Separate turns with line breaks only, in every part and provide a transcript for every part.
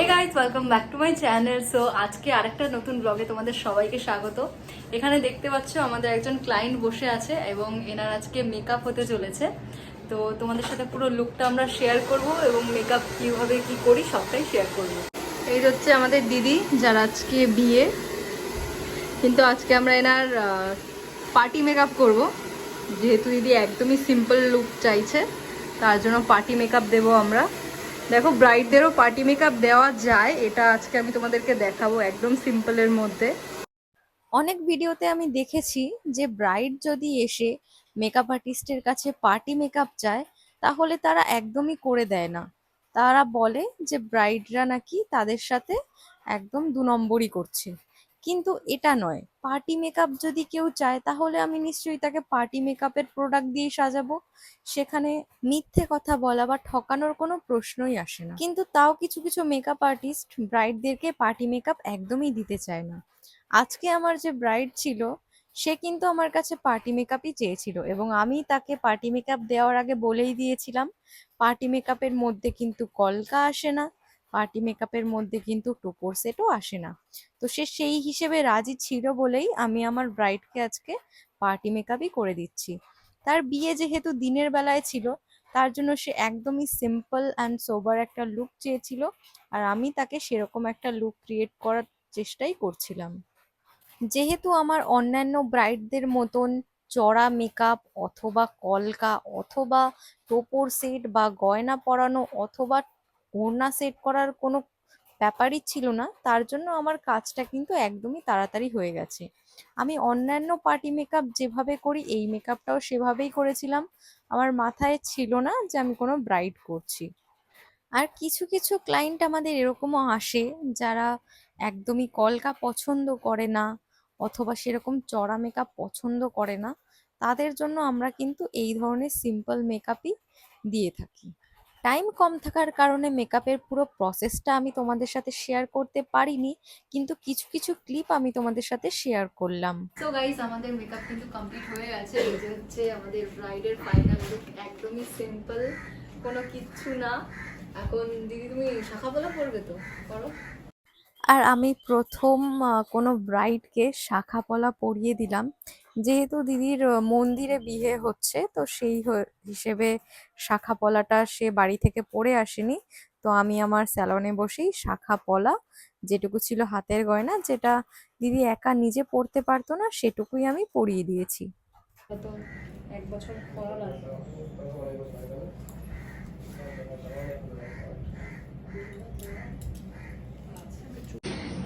Hey guys, welcome back to my channel. So আজকে আরেকটা নতুন ব্লগে তোমাদের সবাইকে স্বাগত। এখানে দেখতে পাচ্ছ আমাদের একজন ক্লায়েন্ট বসে আছে এবং এনার আজকে মেকআপ হতে চলেছে। তো তোমাদের সাথে পুরো লুকটা আমরা শেয়ার করব এবং মেকআপ কীভাবে কি করি সবটাই শেয়ার করব। এই হচ্ছে আমাদের দিদি, যার আজকে বিয়ে, কিন্তু আজকে আমরা এনার পার্টি মেকআপ করব। যেহেতু দিদি একদমই সিম্পল লুক চাইছে, তার জন্য পার্টি মেকআপ দেবো আমরা। দেখো, ব্রাইডদেরও পার্টি মেকআপ দেওয়া যায়, এটা আজকে আমি তোমাদেরকে দেখাবো একদম সিম্পলের মধ্যে।
অনেক ভিডিওতে আমি দেখেছি যে ব্রাইড যদি এসে মেকআপ আর্টিস্টের কাছে পার্টি মেকআপ চায় তাহলে তারা একদমই করে দেয় না। তারা বলে যে ব্রাইডরা নাকি তাদের সাথে একদম 2 নম্বরই করছে, কিন্তু এটা নয়। পার্টি মেকআপ যদি কেউ চায় তাহলে আমি নিশ্চয়ই তাকে পার্টি মেকআপের প্রোডাক্ট দিয়ে সাজাবো। সেখানে মিথ্যে কথা বলা বা ঠকানোর কোনো প্রশ্নই আসে না। কিন্তু তাও কিছু কিছু মেকআপ আর্টিস্ট ব্রাইডদেরকে পার্টি মেকআপ একদমই দিতে চায় না। আজকে আমার যে ব্রাইড ছিল সে কিন্তু আমার কাছে পার্টি মেকআপই চেয়েছিল এবং আমি তাকে পার্টি মেকআপ দেওয়ার আগে বলেই দিয়েছিলাম পার্টি মেকআপের মধ্যে কিন্তু কলকা আসে না, পার্টি মেকআপের মধ্যে কিন্তু টোপর সেটও আসে না। তো সে সেই হিসেবে রাজি ছিল বলেই আমি আমার ব্রাইডকে আজকে পার্টি মেকআপই করে দিচ্ছি। তার বিয়ে যেহেতু দিনের বেলায় ছিল, তার জন্য সে একদমই সিম্পল অ্যান্ড সোবার একটা লুক চেয়েছিল, আর আমি তাকে সেরকম একটা লুক ক্রিয়েট করার চেষ্টাই করছিলাম। যেহেতু আমার অন্যান্য ব্রাইডদের মতন চড়া মেকআপ অথবা কলকা অথবা টোপর সেট বা গয়না পরানো অথবা ওড়না সেট করার কোনো ব্যাপারই ছিল না, তার জন্য আমার কাজটা কিন্তু একদমই তাড়াতাড়ি হয়ে গেছে। আমি অন্যান্য পার্টি মেকআপ যেভাবে করি এই মেকআপটাও সেভাবেই করেছিলাম। আমার মাথায় ছিল না যে আমি কোনো ব্রাইড করছি। আর কিছু কিছু ক্লায়েন্ট আমাদের এরকমও আসে যারা একদমই কলকা পছন্দ করে না অথবা সেরকম চড়া মেকআপ পছন্দ করে না। তাদের জন্য আমরা কিন্তু এই ধরনের সিম্পল মেকআপই দিয়ে থাকি। টাইম কম থাকার কারণে মেকআপের পুরো প্রসেসটা আমি তোমাদের সাথে শেয়ার করতে পারিনি, কিন্তু কিছু কিছু ক্লিপ আমি তোমাদের সাথে শেয়ার করলাম।
সো গাইস, আমাদের মেকআপ কিন্তু কমপ্লিট হয়ে গেছে। এই যে হচ্ছে আমাদের ব্রাইডের ফাইনাল লুক, একদমই সিম্পল, কোনো কিচ্ছু না। এখন দিদি তুমি শাখা পলা পরবে তো করো।
আর আমি প্রথম কোনো ব্রাইডকে শাখা পলা পরিয়ে দিলাম। যেহেতু দিদির মন্দিরে বিয়ে হচ্ছে, তো সেই হিসেবে শাখা পলাটা সে বাড়ি থেকে পরে আসেনি। তো আমি আমার স্যালনে বসেই শাখা পলা, যেটুকু ছিল হাতের গয়না, যেটা দিদি একা নিজে পরতে পারতো না, সেটুকুই আমি পরিয়ে দিয়েছি।
তো 1 বছর পরা লাগবে।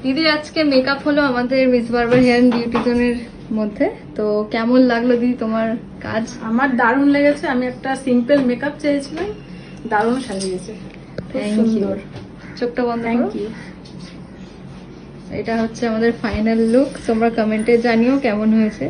দিদির আজকে মেকআপ হলো আমাদের মিস বারবার হেয়ার এন্ড বিউটি জোনের মধ্যে। তো কেমন লাগলো দিদি তোমার কাজ?
আমার দারুণ লেগেছে। আমি একটা সিম্পল মেকআপ চেয়েছিলাম, দারুণ সাজিয়েছে, খুব সুন্দর।
চোখটা বন্ধ করো।
Thank you.
এটা হচ্ছে আমাদের ফাইনাল লুক, তোমরা কমেন্টে জানিও কেমন হয়েছে।